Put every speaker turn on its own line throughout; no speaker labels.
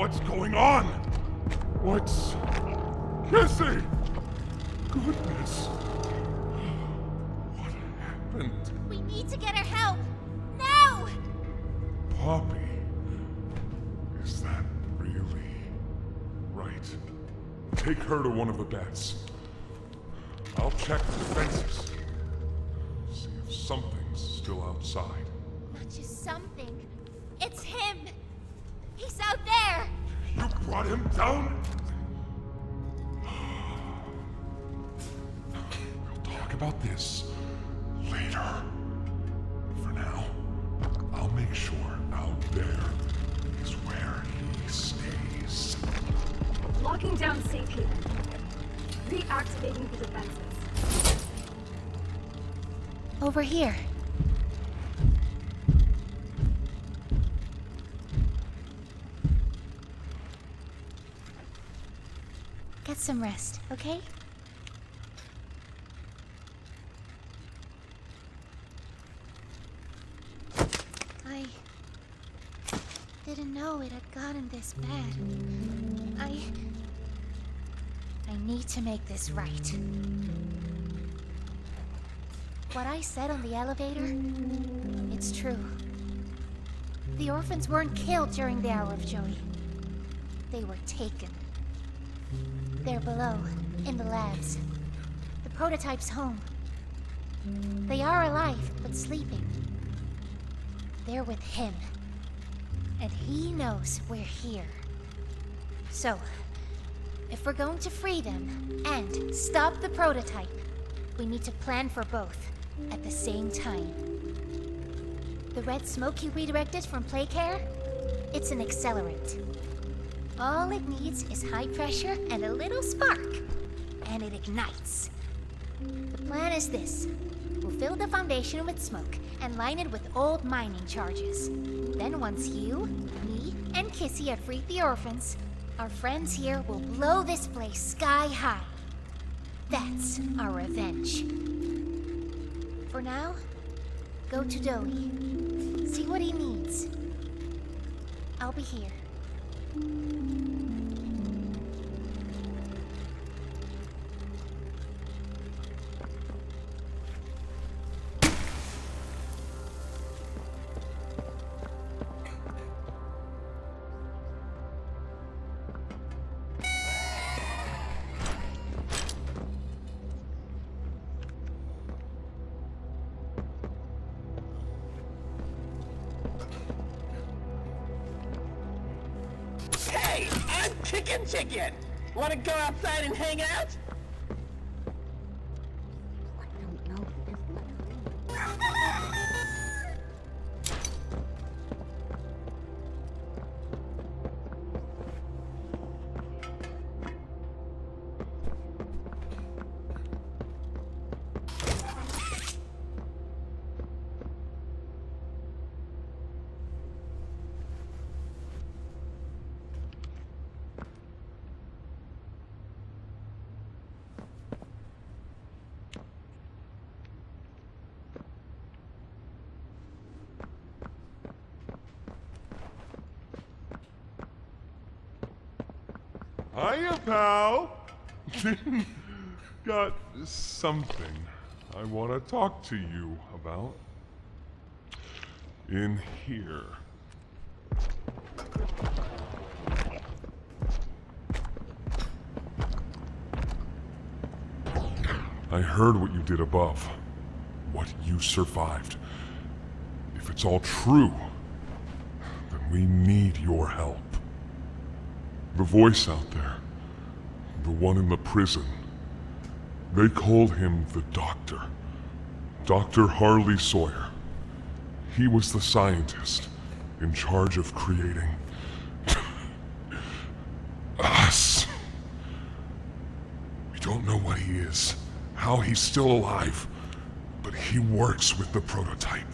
what's going on? What's... Kissy! Goodness. What happened?
We need to get her help! Now!
Poppy. Is that really right? Take her to one of the beds. I'll check the defenses. See if something's still outside.
Not just something. It's him! He's out there!
You brought him down? We'll talk about this later. For now, I'll make sure out there is where he stays.
Locking down safe haven. Reactivating the defenses.
Over here. Get some rest, okay? I didn't know it had gotten this bad. I need to make this right. What I said on the elevator, it's true. The orphans weren't killed during the Hour of Joey. They were taken. They're below, in the labs. The prototype's home. They are alive, but sleeping. They're with him. And he knows we're here. So, if we're going to free them and stop the prototype, we need to plan for both at the same time. The red smoke he redirected from PlayCare? It's an accelerant. All it needs is high pressure and a little spark, and it ignites. The plan is this. We'll fill the foundation with smoke and line it with old mining charges. Then once you, me, and Kissy have freed the orphans, our friends here will blow this place sky high. That's our revenge. For now, go to Doey. See what he needs. I'll be here.
Hey, I'm Chicken! Wanna go outside and hang out?
Hiya, pal! Got something I want to talk to you about. In here. I heard what you did above. What you survived. If it's all true, then we need your help. The voice out there, the one in the prison, they called him the Doctor. Dr. Harley Sawyer. He was the scientist in charge of creating us. We don't know what he is, how he's still alive, but he works with the prototype.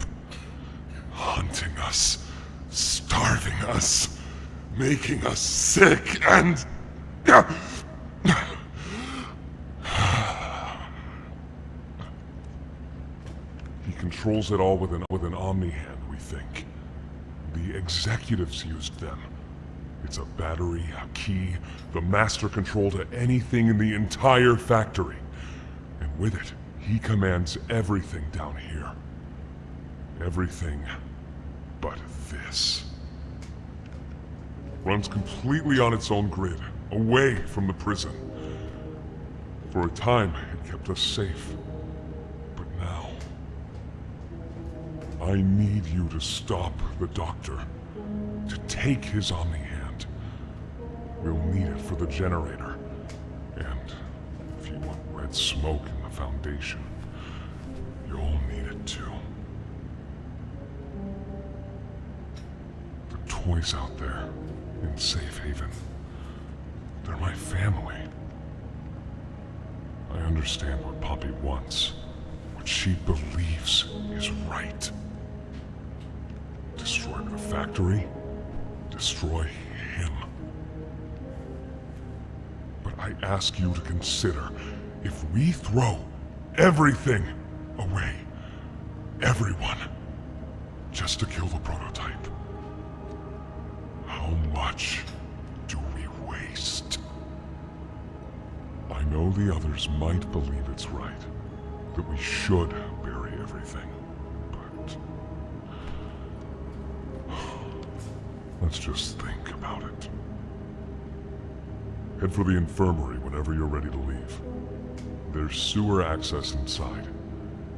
Hunting us, starving us, making us sick and... He controls it all with an Omni hand, we think. The executives used them. It's a battery, a key, the master control to anything in the entire factory. And with it, he commands everything down here. Everything but this. Runs completely on its own grid, away from the prison. For a time, it kept us safe. But now, I need you to stop the doctor. To take his Omni-Hand. We'll need it for the generator. And if you want red smoke in the Foundation, you'll need it too. The toys out there in Safe Haven, they're my family. I understand what Poppy wants, what she believes is right. Destroy the factory, destroy him. But I ask you to consider, if we throw everything away, everyone, just to kill the prototype, how much do we waste? I know the others might believe it's right, that we should bury everything, but let's just think about it. Head for the infirmary whenever you're ready to leave. There's sewer access inside.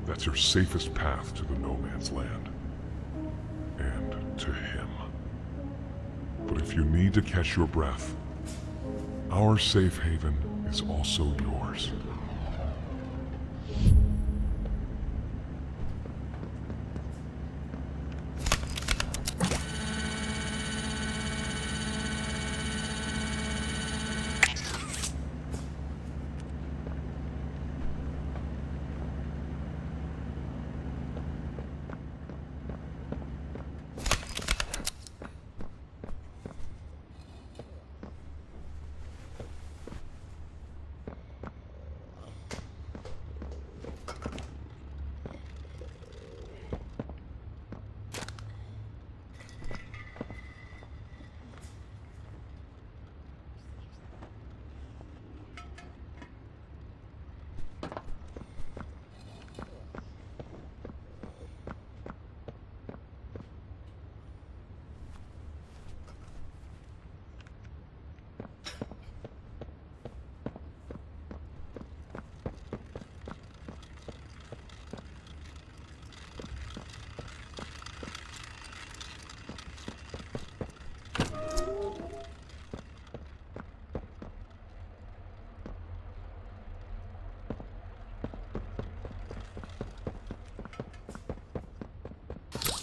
That's your safest path to the No Man's Land. And to him. But if you need to catch your breath, our safe haven is also yours.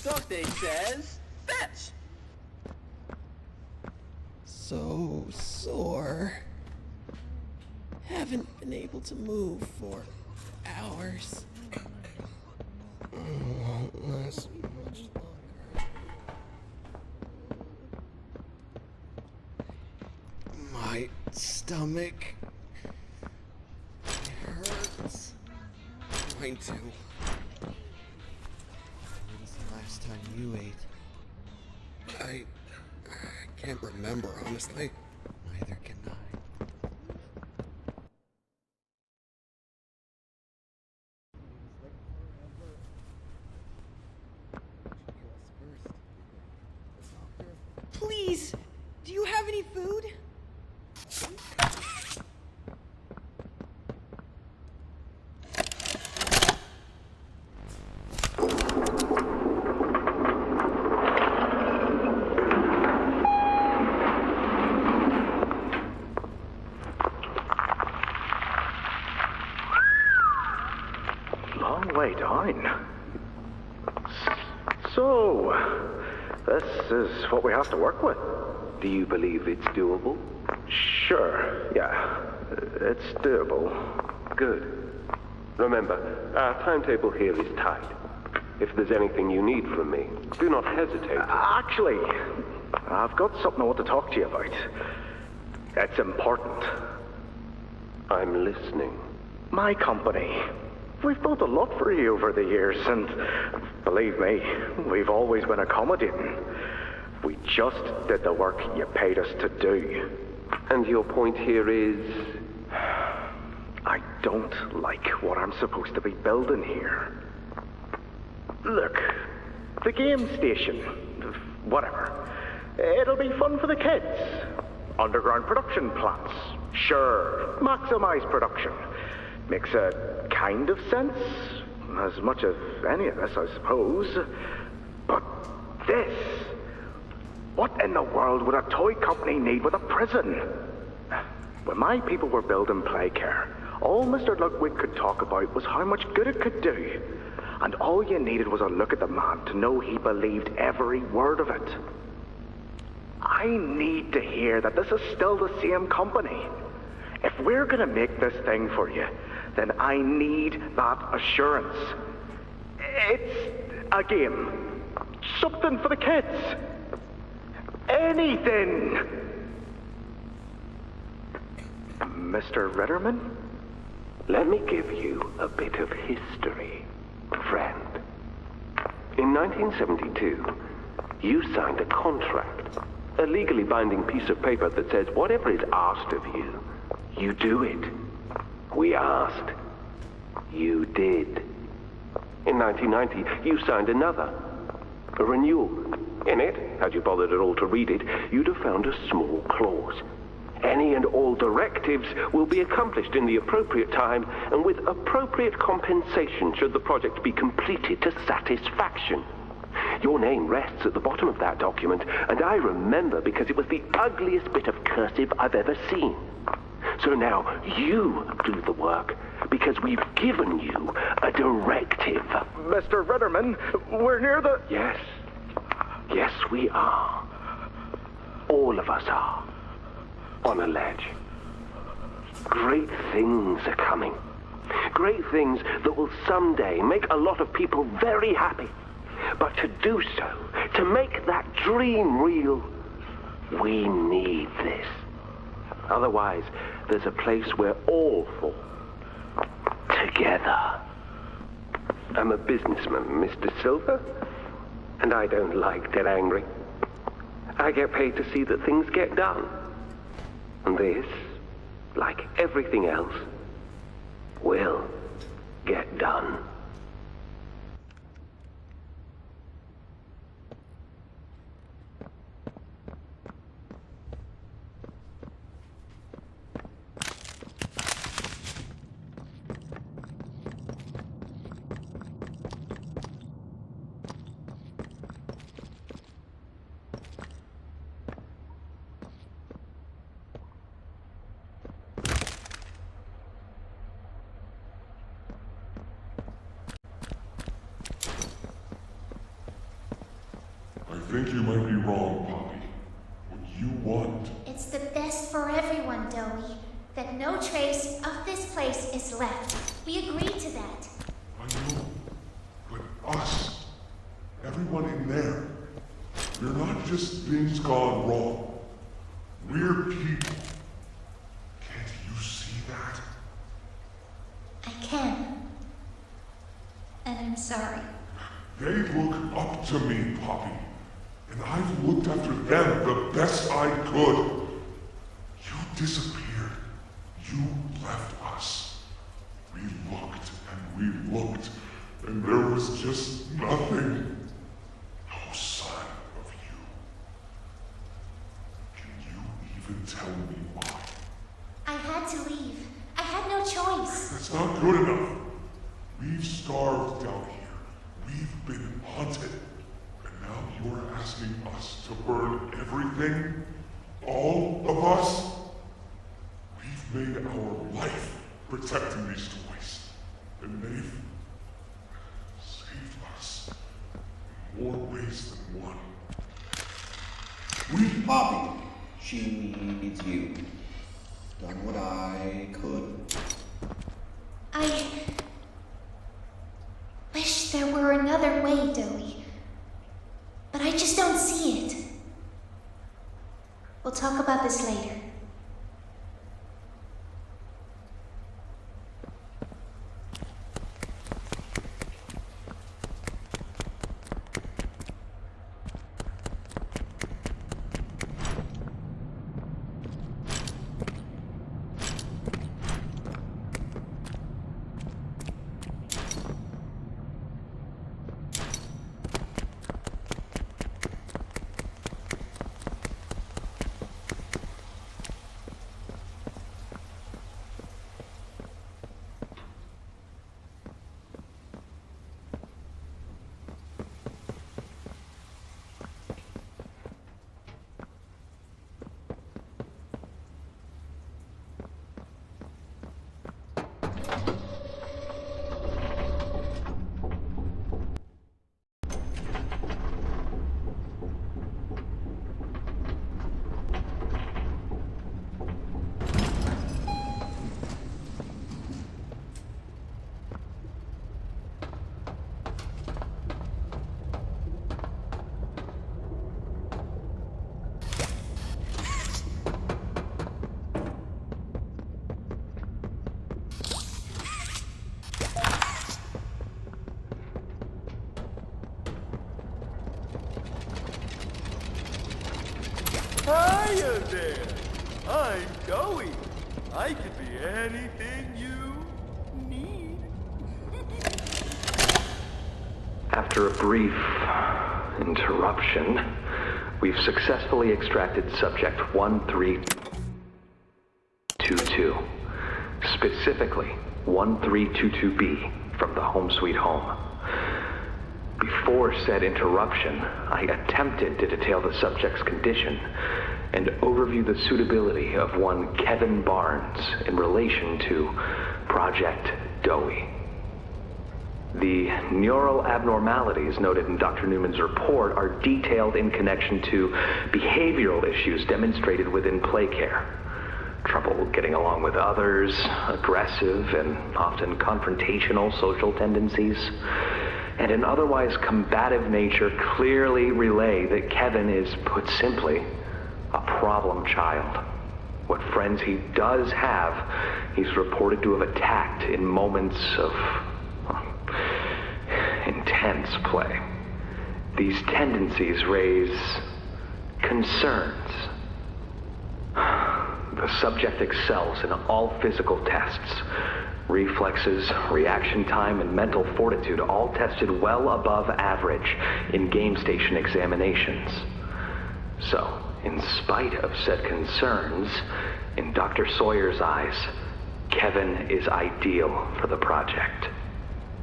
Doctor says, fetch!
So sore. Haven't been able to move for hours. Won't last much longer. My stomach hurts. Mine too. When was the last time you ate? I can't remember, honestly. Neither can I.
Please, do you have any food?
Long way down. So, this is what we have to work with. Do you believe it's doable? Sure, yeah. It's doable. Good. Remember, our timetable here is tight. If there's anything you need from me, do not hesitate. Actually, I've got something I want to talk to you about. It's important. I'm listening. My company. We've built a lot for you over the years, and believe me, we've always been accommodating. We just did the work you paid us to do.
And your point here is?
I don't like what I'm supposed to be building here. Look, the game station, whatever. It'll be fun for the kids. Underground production plants. Sure, maximize production. Makes a kind of sense. As much of any of this, I suppose. But this... What in the world would a toy company need with a prison? When my people were building Playcare, all Mr. Ludwig could talk about was how much good it could do. And all you needed was a look at the man to know he believed every word of it. I need to hear that this is still the same company. If we're gonna make this thing for you, then I need that assurance. It's a game. Something for the kids. Anything! Mr. Ritterman?
Let me give you a bit of history, friend. In 1972, you signed a contract, a legally binding piece of paper that says whatever is asked of you, you do it. We asked. You did. In 1990, you signed another, a renewal. In it, had you bothered at all to read it, you'd have found a small clause. Any and all directives will be accomplished in the appropriate time and with appropriate compensation should the project be completed to satisfaction. Your name rests at the bottom of that document, and I remember because it was the ugliest bit of cursive I've ever seen. So now you do the work, because we've given you a directive.
Mr. Ritterman, we're near the...
Yes. Yes, we are. All of us are. On a ledge. Great things are coming. Great things that will someday make a lot of people very happy. But to do so, to make that dream real, we need this. Otherwise, there's a place we're all for. Together. I'm a businessman, Mr. Silver, and I don't like get angry. I get paid to see that things get done. And this, like everything else, will get done.
I think you might be wrong, Poppy. What you want...
It's the best for everyone, Dowie. That no trace of this place is left. We agreed to that.
I know. But us, everyone in there, we're not just things gone wrong. We're people. Can't you see that?
I can. And I'm sorry.
They look up to me, Poppy. And I've looked after them the best I could. You disappeared. You left us. We looked and we looked, and there was just nothing. No sign of you. Can you even tell me why?
I had to leave. I had no choice.
That's not good enough. We've starved down here. We've been haunted. And now you're asking us to burn everything? All of us? We've made our life protecting these toys. And they've saved us in more ways than one.
We, Poppy, she needs you. Done what I could.
I wish there were another way, Dowie. But I just don't see it. We'll talk about this later.
Hiya there! I'm Joey. I can be anything you need.
After a brief interruption, we've successfully extracted subject 1322. Specifically, 1322B from the Home Sweet Home. Before said interruption, I attempted to detail the subject's condition and overview the suitability of one Kevin Barnes in relation to Project Dowie. The neural abnormalities noted in Dr. Newman's report are detailed in connection to behavioral issues demonstrated within play care. Trouble getting along with others, aggressive and often confrontational social tendencies, and an otherwise combative nature clearly relay that Kevin is, put simply, a problem child. What friends he does have, he's reported to have attacked in moments of intense play. These tendencies raise concerns. The subject excels in all physical tests. Reflexes, reaction time, and mental fortitude all tested well above average in game station examinations. So, in spite of said concerns, in Dr. Sawyer's eyes, Kevin is ideal for the project.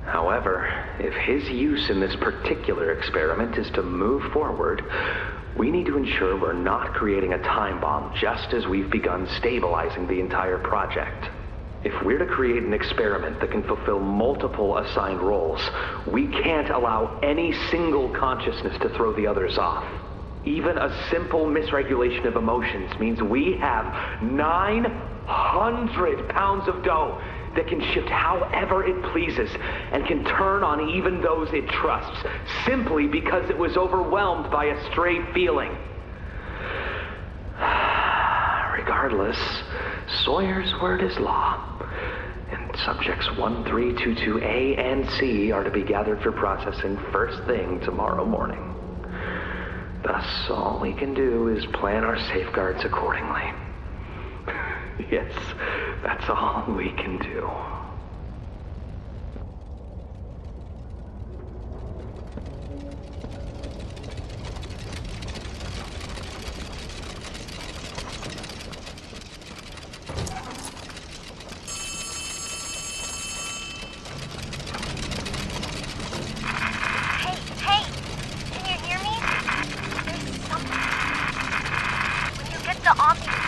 However, if his use in this particular experiment is to move forward, we need to ensure we're not creating a time bomb just as we've begun stabilizing the entire project. If we're to create an experiment that can fulfill multiple assigned roles, we can't allow any single consciousness to throw the others off. Even a simple misregulation of emotions means we have 900 pounds of dough that can shift however it pleases and can turn on even those it trusts, simply because it was overwhelmed by a stray feeling. Regardless, Sawyer's word is law, and subjects 1322A and C are to be gathered for processing first thing tomorrow morning. Thus, all we can do is plan our safeguards accordingly. Yes, that's all we can do.
Hey, can you hear me? There's something. When you get the omni